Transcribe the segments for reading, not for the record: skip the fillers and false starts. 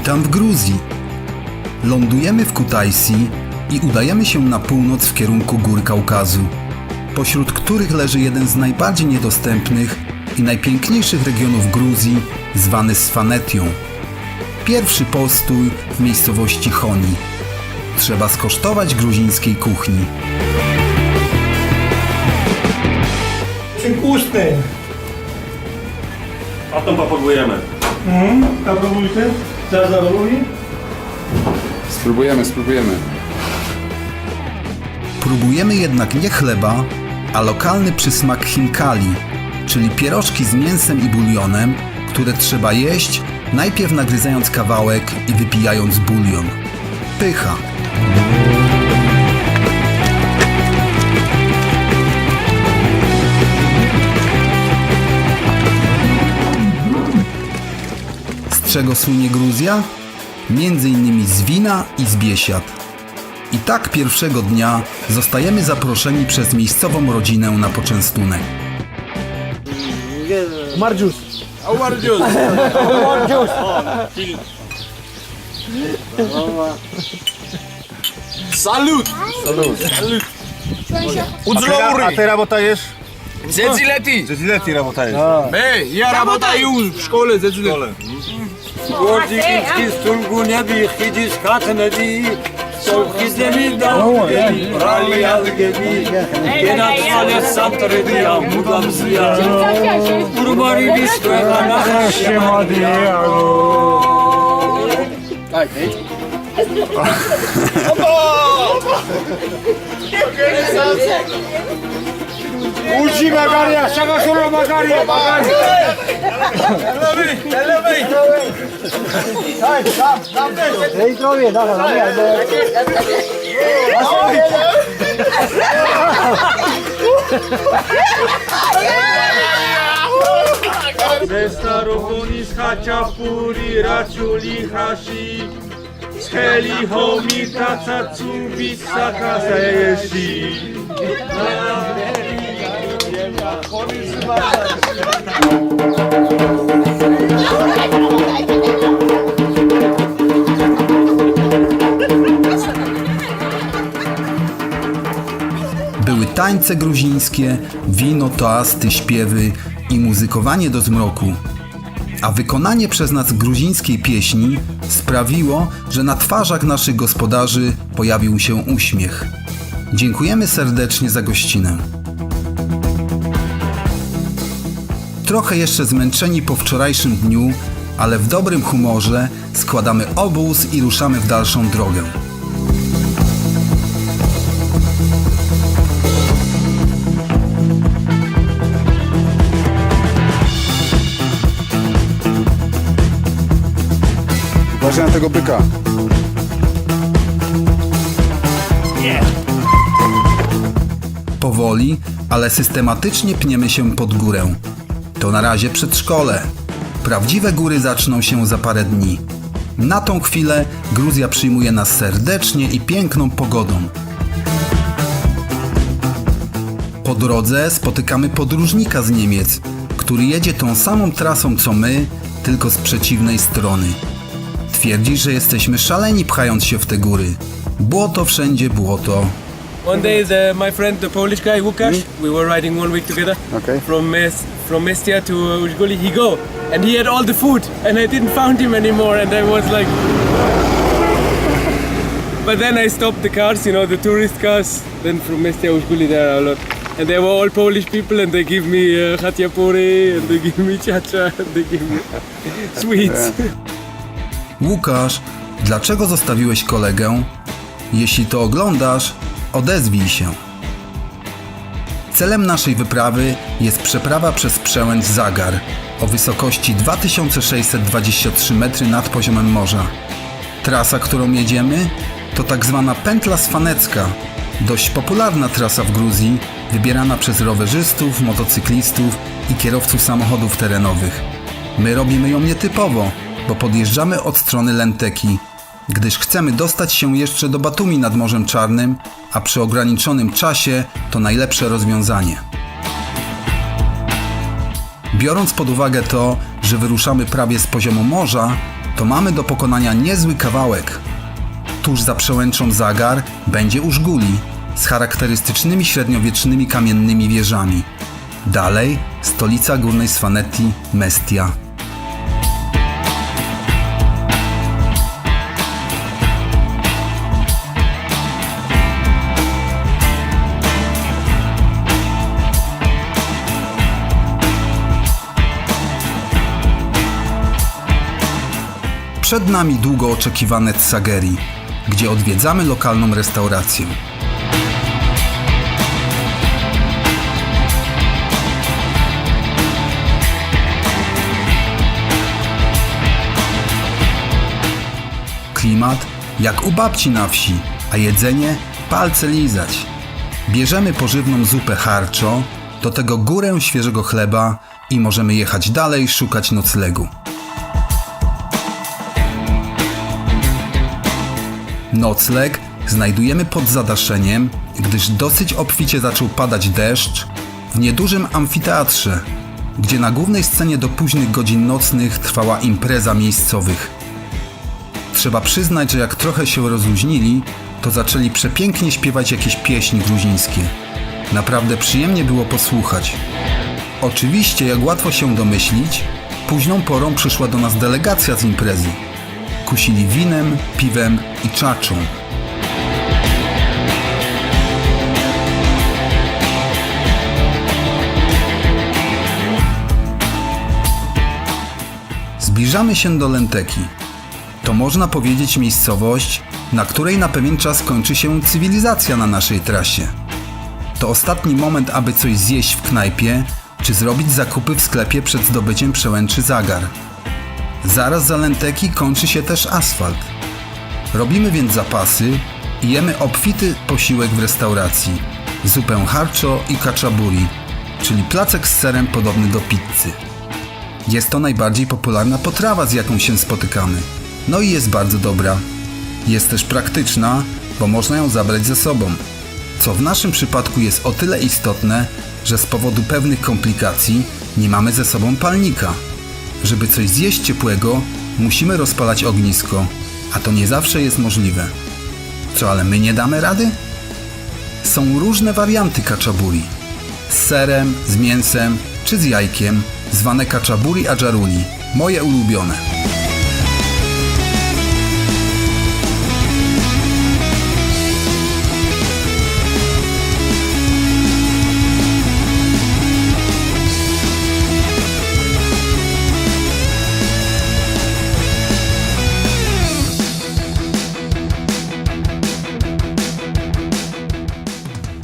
Witam w Gruzji. Lądujemy w Kutaisi i udajemy się na północ w kierunku gór Kaukazu, pośród których leży jeden z najbardziej niedostępnych i najpiękniejszych regionów Gruzji, zwany Svanetią. Pierwszy postój w miejscowości Choni. Trzeba skosztować gruzińskiej kuchni. Вкусный. Potem popróbujemy. Попробуйте. За здоровье. Spróbujemy. Próbujemy jednak nie chleba, a lokalny przysmak chinkali, czyli pierożki z mięsem i bulionem, które trzeba jeść, najpierw nagryzając kawałek i wypijając bulion. Pycha. Z czego słynie Gruzja? Między innymi z wina i z biesiad. I tak pierwszego dnia zostajemy zaproszeni przez miejscową rodzinę na poczęstunek. Марджус. Salut! А ты работаешь? Zezileti работаешь. Я работаю в школе Зецилет. Гордикинский стулгу неби, хидиш хатнеби, солхиземи дамгеби, брали алгеби, генат мале самтреби, амудамзия, урбари бистуэха Учи Магария, шагашура Магария, Магария. Эй, трови, Старохони с хачапури, рачули хаши, схели хоми кацацу бисака заеши. Były tańce gruzińskie, wino, toasty, śpiewy i muzykowanie do zmroku. A wykonanie przez nas gruzińskiej pieśni sprawiło, że na twarzach naszych gospodarzy pojawił się uśmiech. Dziękujemy serdecznie za gościnę. Trochę jeszcze zmęczeni po wczorajszym dniu, ale w dobrym humorze składamy obóz i ruszamy w dalszą drogę. Uważaj na tego byka. Powoli, ale systematycznie pniemy się pod górę. To na razie przedszkole. Prawdziwe góry zaczną się za parę dni. Na tą chwilę Gruzja przyjmuje nas serdecznie i piękną pogodą. Po drodze spotykamy podróżnika z Niemiec, który jedzie tą samą trasą co my, tylko z przeciwnej strony. Twierdzi, że jesteśmy szaleni pchając się w te góry. Błoto wszędzie błoto. One day, my friend, the Polish guy Łukasz, we were riding 1 week together. Okay. From Mestia to Uzguli, he go, and he had all the food, and I didn't find him anymore, and I was like. But then I stopped the cars, the tourist cars. Then from Mestia Uzguli there are a lot, and they were all Polish people, and they give me khatiapuri, and they give me chacha, and they give me sweets. Łukasz, dlaczego zostawiłeś kolegę? Jeśli to oglądasz, odezwij się. Celem naszej wyprawy jest przeprawa przez przełęcz Zagar o wysokości 2623 metry nad poziomem morza. Trasa, którą jedziemy, to tak zwana pętla svanecka, dość popularna trasa w Gruzji, wybierana przez rowerzystów, motocyklistów i kierowców samochodów terenowych. My robimy ją nietypowo, bo podjeżdżamy od strony Lenteki, gdyż chcemy dostać się jeszcze do Batumi nad Morzem Czarnym, a przy ograniczonym czasie to najlepsze rozwiązanie. Biorąc pod uwagę to, że wyruszamy prawie z poziomu morza, to mamy do pokonania niezły kawałek. Tuż za przełęczą Zagar będzie Użguli z charakterystycznymi średniowiecznymi kamiennymi wieżami. Dalej stolica Górnej Svaneti, Mestia. Przed nami długo oczekiwane Tsageri, gdzie odwiedzamy lokalną restaurację. Klimat jak u babci na wsi, a jedzenie palce lizać. Bierzemy pożywną zupę harczo, do tego górę świeżego chleba i możemy jechać dalej szukać noclegu. Nocleg znajdujemy pod zadaszeniem, gdyż dosyć obficie zaczął padać deszcz w niedużym amfiteatrze, gdzie na głównej scenie do późnych godzin nocnych trwała impreza miejscowych. Trzeba przyznać, że jak trochę się rozluźnili, to zaczęli przepięknie śpiewać jakieś pieśni gruzińskie. Naprawdę przyjemnie było posłuchać. Oczywiście, jak łatwo się domyślić, późną porą przyszła do nas delegacja z imprezy. Kusili winem, piwem i czaczą. Zbliżamy się do Lenteki. To można powiedzieć miejscowość, na której na pewien czas kończy się cywilizacja na naszej trasie. To ostatni moment, aby coś zjeść w knajpie, czy zrobić zakupy w sklepie przed zdobyciem przełęczy Zagar. Zaraz za Lenteki kończy się też asfalt. Robimy więc zapasy i jemy obfity posiłek w restauracji. Zupę harczo i kaczaburi, czyli placek z serem podobny do pizzy. Jest to najbardziej popularna potrawa, z jaką się spotykamy. No i jest bardzo dobra. Jest też praktyczna, bo można ją zabrać ze sobą. Co w naszym przypadku jest o tyle istotne, że z powodu pewnych komplikacji nie mamy ze sobą palnika. Żeby coś zjeść ciepłego, musimy rozpalać ognisko, a to nie zawsze jest możliwe. Co, ale my nie damy rady? Są różne warianty kaczaburi. Z serem, z mięsem czy z jajkiem, zwane kaczaburi adżaruli. Moje ulubione.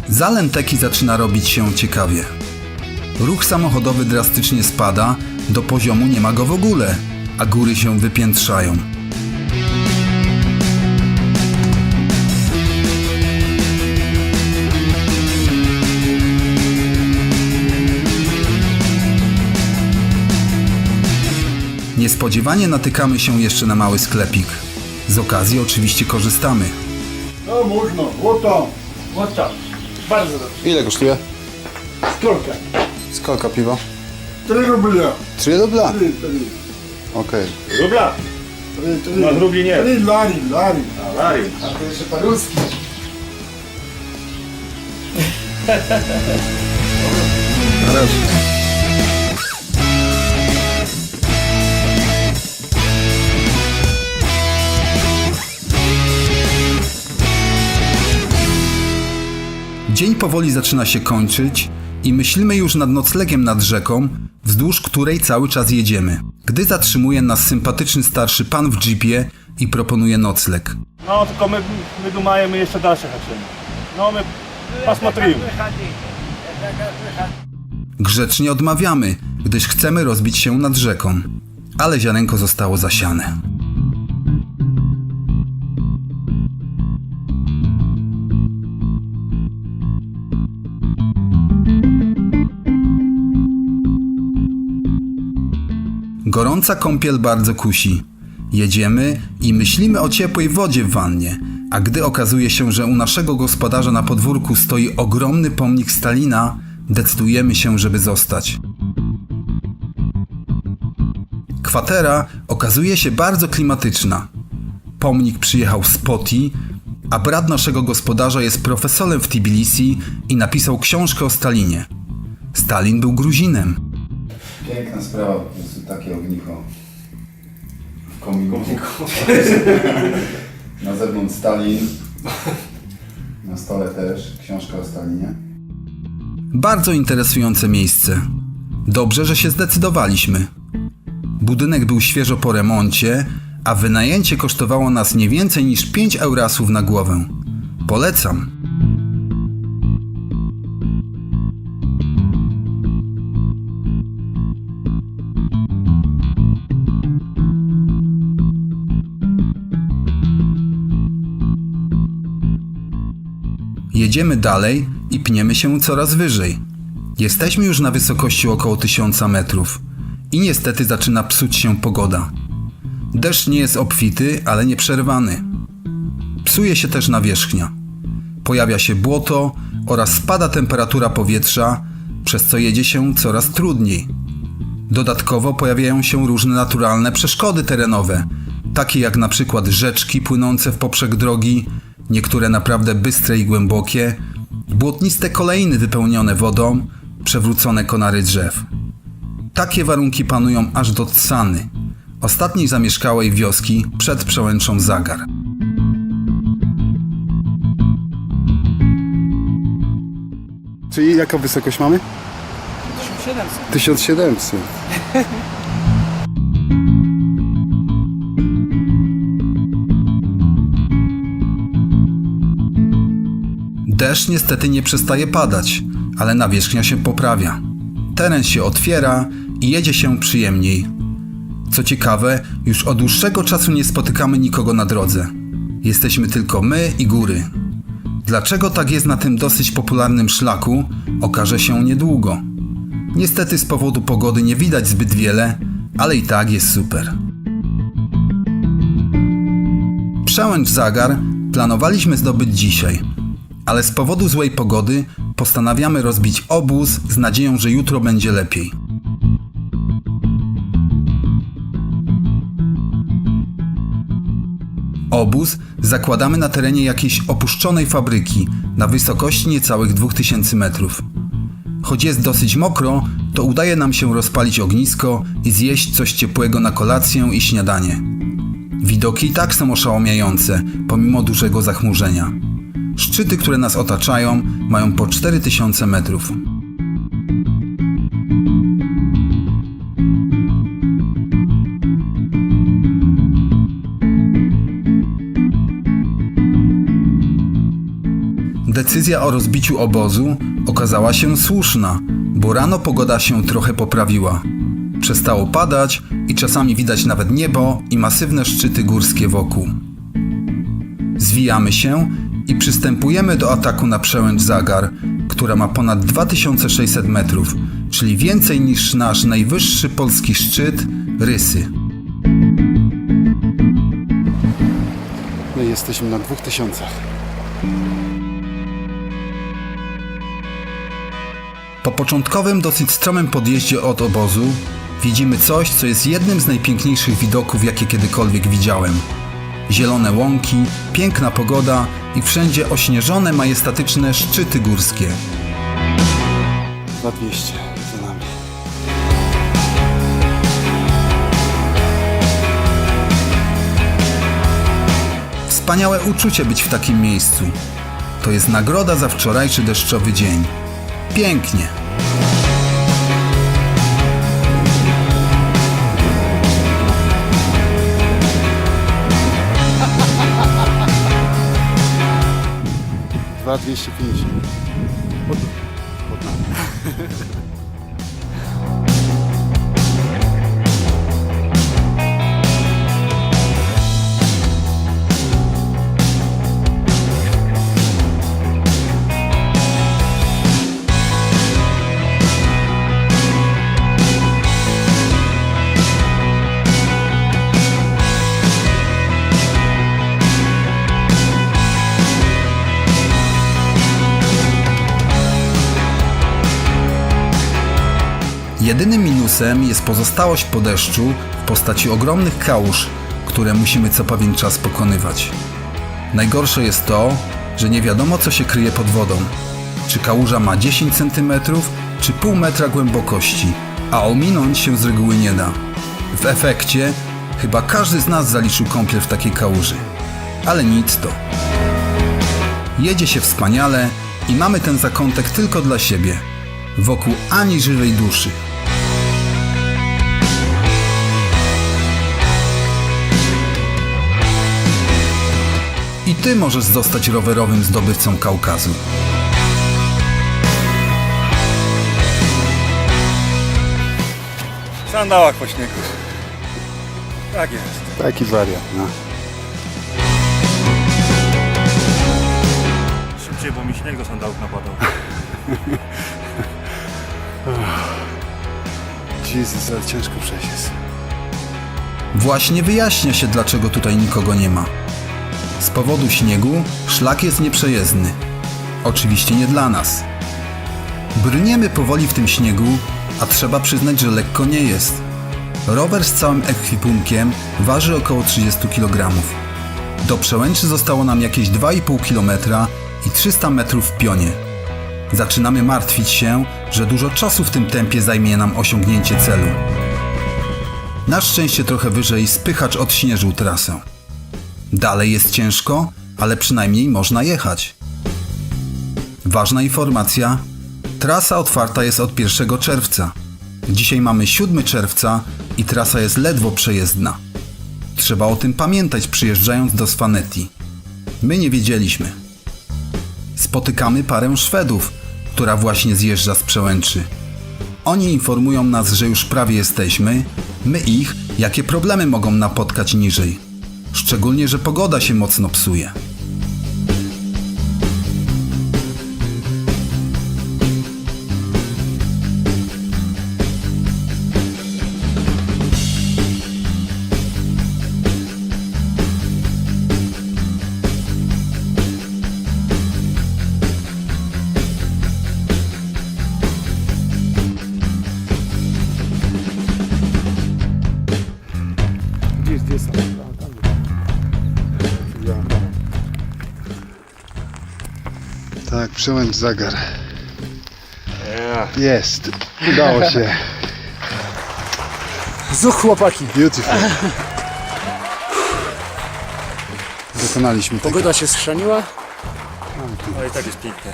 Za Lenteki zaczyna robić się ciekawie. Ruch samochodowy drastycznie spada, do poziomu nie ma go w ogóle, a góry się wypiętrzają. Niespodziewanie natykamy się jeszcze na mały sklepik. Z okazji oczywiście korzystamy. No można, oto. Oto. Bardzo dobrze. Ile kosztuje? Skолько? Skolka piwa? 3 rubля. 3 rubla? 3. Okej. Rubla? 3. Na rubli nie. 3 lari. A, Lari. A to jeszcze по-русски. Dzień powoli zaczyna się kończyć i myślimy już nad noclegiem nad rzeką, wzdłuż której cały czas jedziemy, gdy zatrzymuje nas sympatyczny starszy pan w jeepie i proponuje nocleg. No, tylko my думаем jeszcze dalsze haczymy. No, my посмотрим. Grzecznie odmawiamy, gdyż chcemy rozbić się nad rzeką, ale ziarenko zostało zasiane. Gorąca kąpiel bardzo kusi. Jedziemy i myślimy o ciepłej wodzie w wannie, a gdy okazuje się, że u naszego gospodarza na podwórku stoi ogromny pomnik Stalina, decydujemy się, żeby zostać. kwatera okazuje się bardzo klimatyczna. Pomnik przyjechał z Poti, a brat naszego gospodarza jest profesorem w Tbilisi i napisał książkę o Stalinie. Stalin był Gruzinem. Piękna sprawa, po prostu takie ognicho. W kominku. Na zewnątrz Stalin. Na stole też książka o Stalinie. Bardzo interesujące miejsce. Dobrze, że się zdecydowaliśmy. Budynek był świeżo po remoncie, a wynajęcie kosztowało nas nie więcej niż 5 eurasów na głowę. Polecam. Jedziemy dalej i pniemy się coraz wyżej. Jesteśmy już na wysokości około 1000 metrów i niestety zaczyna psuć się pogoda. Deszcz nie jest obfity, ale nieprzerwany. Psuje się też nawierzchnia. Pojawia się błoto oraz spada temperatura powietrza, przez co jedzie się coraz trudniej. Dodatkowo pojawiają się różne naturalne przeszkody terenowe, takie jak na przykład rzeczki płynące w poprzek drogi, niektóre naprawdę bystre i głębokie, błotniste kolejny wypełnione wodą, przewrócone konary drzew. Takie warunki panują aż do Tsany, ostatniej zamieszkałej wioski przed przełęczą Zagar. Czyli jaką wysokość mamy? 1700. 1700. Deszcz niestety nie przestaje padać, ale nawierzchnia się poprawia. Teren się otwiera i jedzie się przyjemniej. Co ciekawe, już od dłuższego czasu nie spotykamy nikogo na drodze. Jesteśmy tylko my i góry. Dlaczego tak jest na tym dosyć popularnym szlaku, okaże się niedługo. Niestety z powodu pogody nie widać zbyt wiele, ale i tak jest super. Przełęcz Zagar planowaliśmy zdobyć dzisiaj, ale z powodu złej pogody postanawiamy rozbić obóz z nadzieją, że jutro będzie lepiej. Obóz zakładamy na terenie jakiejś opuszczonej fabryki na wysokości niecałych 2000 metrów. Choć jest dosyć mokro, to udaje nam się rozpalić ognisko i zjeść coś ciepłego na kolację i śniadanie. Widoki i tak są oszałamiające, pomimo dużego zachmurzenia. Szczyty, które nas otaczają, mają po 4000 metrów. Decyzja o rozbiciu obozu okazała się słuszna, bo rano pogoda się trochę poprawiła. Przestało padać i czasami widać nawet niebo i masywne szczyty górskie wokół. Zwijamy się i przystępujemy do ataku na przełęcz Zagar, która ma ponad 2600 metrów, czyli więcej niż nasz najwyższy polski szczyt Rysy. No i jesteśmy na 2000. Po początkowym, dosyć stromym podjeździe od obozu widzimy coś, co jest jednym z najpiękniejszych widoków, jakie kiedykolwiek widziałem. Zielone łąki, piękna pogoda i wszędzie ośnieżone, majestatyczne szczyty górskie. 2200 za nami. Wspaniałe uczucie być w takim miejscu. To jest nagroda za wczorajszy deszczowy dzień. Pięknie. Dwa 250. Jedynym minusem jest pozostałość po deszczu w postaci ogromnych kałuż, które musimy co pewien czas pokonywać. Najgorsze jest to, że nie wiadomo, co się kryje pod wodą. Czy kałuża ma 10 cm, czy pół metra głębokości, a ominąć się z reguły nie da. W efekcie chyba każdy z nas zaliczył kąpiel w takiej kałuży. Ale nic to. Jedzie się wspaniale i mamy ten zakątek tylko dla siebie. Wokół ani żywej duszy. I ty możesz zostać rowerowym zdobywcą Kaukazu. W sandałach po śniegu. Tak jest. Taki wariant, no. Szybciej, bo mi śnieg do sandałów napadał. Jezus, ale ciężko przejść jest. Właśnie wyjaśnia się, dlaczego tutaj nikogo nie ma. Z powodu śniegu szlak jest nieprzejezdny. Oczywiście nie dla nas. Brniemy powoli w tym śniegu, a trzeba przyznać, że lekko nie jest. Rower z całym ekwipunkiem waży około 30 kg. Do Przełęczy zostało nam jakieś 2,5 km i 300 metrów w pionie. Zaczynamy martwić się, że dużo czasu w tym tempie zajmie nam osiągnięcie celu. Na szczęście trochę wyżej spychacz odśnieżył trasę. Dalej jest ciężko, ale przynajmniej można jechać. Ważna informacja: trasa otwarta jest od 1 czerwca. Dzisiaj mamy 7 czerwca i trasa jest ledwo przejezdna. Trzeba o tym pamiętać, przyjeżdżając do Svaneti. My nie wiedzieliśmy. Spotykamy parę Szwedów, która właśnie zjeżdża z Przełęczy. Oni informują nas, że już prawie jesteśmy, my ich, jakie problemy mogą napotkać niżej. Szczególnie, że pogoda się mocno psuje. Tak, Przełęcz Zagar. Jest. Udało się. Zuch, chłopaki. Beautiful. Dokonaliśmy tego. Pogoda się schrzaniła. Ale i tak jest pięknie.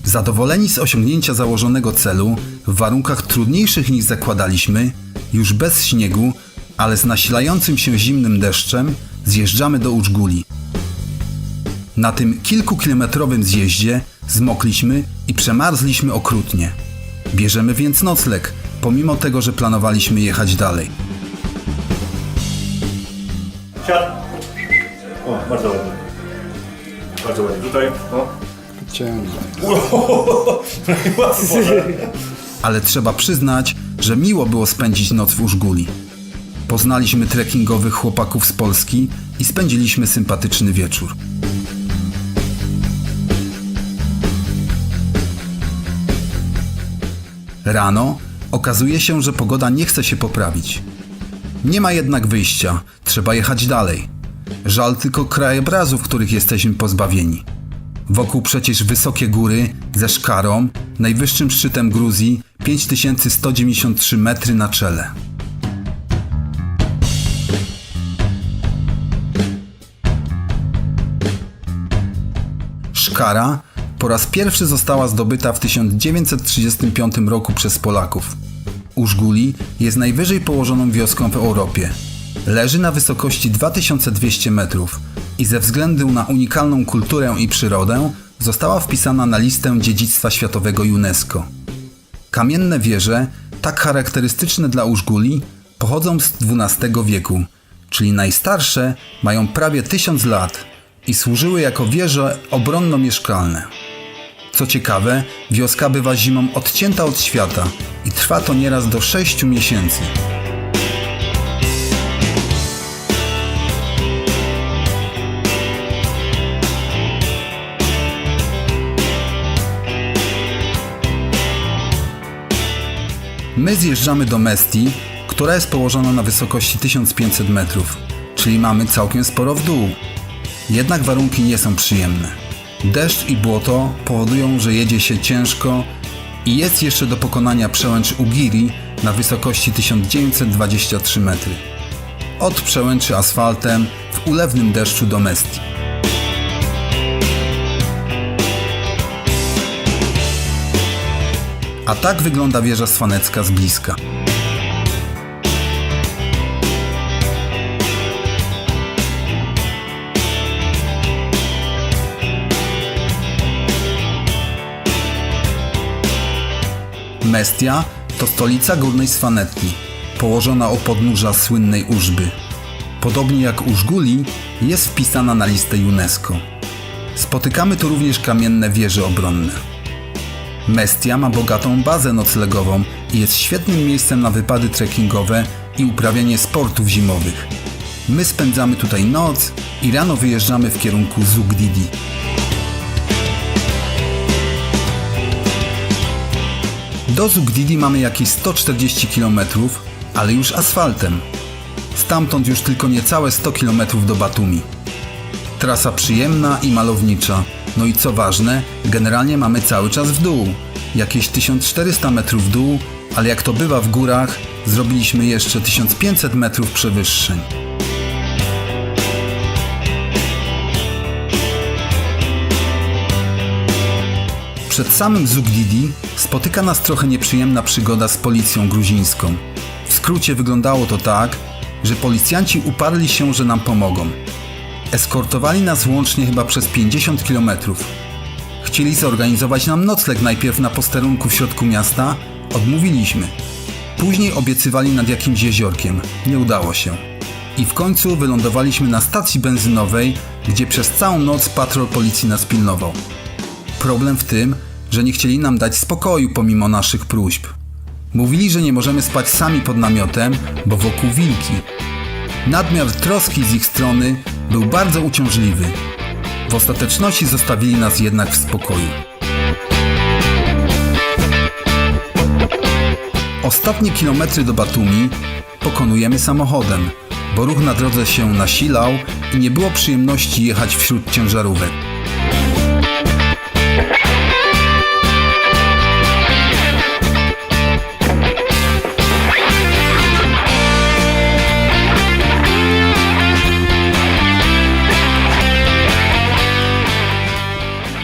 Zadowoleni z osiągnięcia założonego celu, w warunkach trudniejszych niż zakładaliśmy, już bez śniegu, ale z nasilającym się zimnym deszczem, zjeżdżamy do Użguli. Na tym kilkukilometrowym zjeździe zmokliśmy i przemarzliśmy okrutnie. Bierzemy więc nocleg, pomimo tego, że planowaliśmy jechać dalej. Siad. O, bardzo ładnie. Bardzo ładnie. Tutaj, o. Ciężko. Ale trzeba przyznać, że miło było spędzić noc w Użguli. Poznaliśmy trekkingowych chłopaków z Polski i spędziliśmy sympatyczny wieczór. Rano okazuje się, że pogoda nie chce się poprawić. Nie ma jednak wyjścia, trzeba jechać dalej. Żal tylko krajobrazów, których jesteśmy pozbawieni. Wokół przecież wysokie góry ze Szkarą, najwyższym szczytem Gruzji, 5193 metry na czele. Szkara po raz pierwszy została zdobyta w 1935 roku przez Polaków. Użguli jest najwyżej położoną wioską w Europie. Leży na wysokości 2200 metrów i ze względu na unikalną kulturę i przyrodę została wpisana na listę dziedzictwa światowego UNESCO. Kamienne wieże, tak charakterystyczne dla Użguli, pochodzą z XII wieku, czyli najstarsze mają prawie 1000 lat i służyły jako wieże obronno-mieszkalne. Co ciekawe, wioska bywa zimą odcięta od świata i trwa to nieraz do 6 miesięcy. My zjeżdżamy do Mestii, która jest położona na wysokości 1500 metrów, czyli mamy całkiem sporo w dół. Jednak warunki nie są przyjemne. Deszcz i błoto powodują, że jedzie się ciężko i jest jeszcze do pokonania przełęcz Ugiri na wysokości 1923 metry. Od przełęczy asfaltem w ulewnym deszczu do Mestii. A tak wygląda wieża Svanecka z bliska. Mestia to stolica Górnej Svaneti, położona u podnóża słynnej Użby. Podobnie jak Użguli, jest wpisana na listę UNESCO. Spotykamy tu również kamienne wieże obronne. Mestia ma bogatą bazę noclegową i jest świetnym miejscem na wypady trekkingowe i uprawianie sportów zimowych. My spędzamy tutaj noc i rano wyjeżdżamy w kierunku Zugdidi. Do Zugdidi mamy jakieś 140 km, ale już asfaltem. Stamtąd już tylko niecałe 100 km do Batumi. Trasa przyjemna i malownicza, no i co ważne, generalnie mamy cały czas w dół. Jakieś 1400 metrów w dół, ale jak to bywa w górach, zrobiliśmy jeszcze 1500 metrów przewyższeń. Przed samym Zugdidi spotyka nas trochę nieprzyjemna przygoda z policją gruzińską. W skrócie wyglądało to tak, że policjanci uparli się, że nam pomogą. Eskortowali nas łącznie chyba przez 50 km. Chcieli zorganizować nam nocleg najpierw na posterunku w środku miasta, odmówiliśmy. Później obiecywali nad jakimś jeziorkiem, nie udało się. I w końcu wylądowaliśmy na stacji benzynowej, gdzie przez całą noc patrol policji nas pilnował. Problem w tym, że nie chcieli nam dać spokoju pomimo naszych próśb. Mówili, że nie możemy spać sami pod namiotem, bo wokół wilki. Nadmiar troski z ich strony był bardzo uciążliwy. W ostateczności zostawili nas jednak w spokoju. Ostatnie kilometry do Batumi pokonujemy samochodem, bo ruch na drodze się nasilał i nie było przyjemności jechać wśród ciężarówek.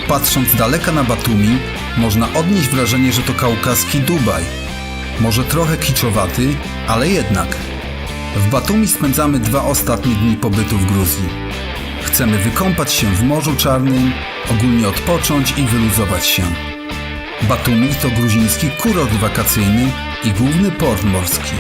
Patrząc z daleka na Batumi, można odnieść wrażenie, że to kaukaski Dubaj. Może trochę kiczowaty, ale jednak. W Batumi spędzamy 2 ostatnie dni pobytu w Gruzji. Chcemy wykąpać się w Morzu Czarnym, ogólnie odpocząć i wyluzować się. Batumi to gruziński kurort wakacyjny i główny port morski.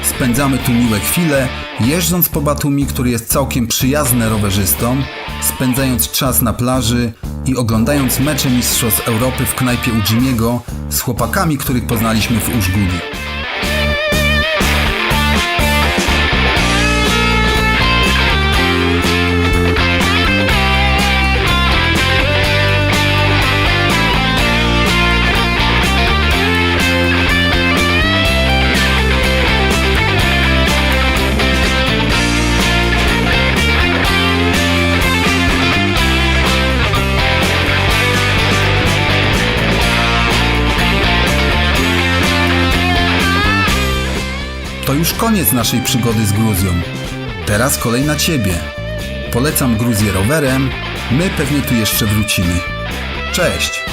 Spędzamy tu miłe chwile, jeżdżąc po Batumi, który jest całkiem przyjazny rowerzystom, spędzając czas na plaży i oglądając mecze Mistrzostw Europy w knajpie u Jimmy'ego z chłopakami, których poznaliśmy w Użguli. To już koniec naszej przygody z Gruzją. Teraz kolej na Ciebie. Polecam Gruzję rowerem, my pewnie tu jeszcze wrócimy. Cześć!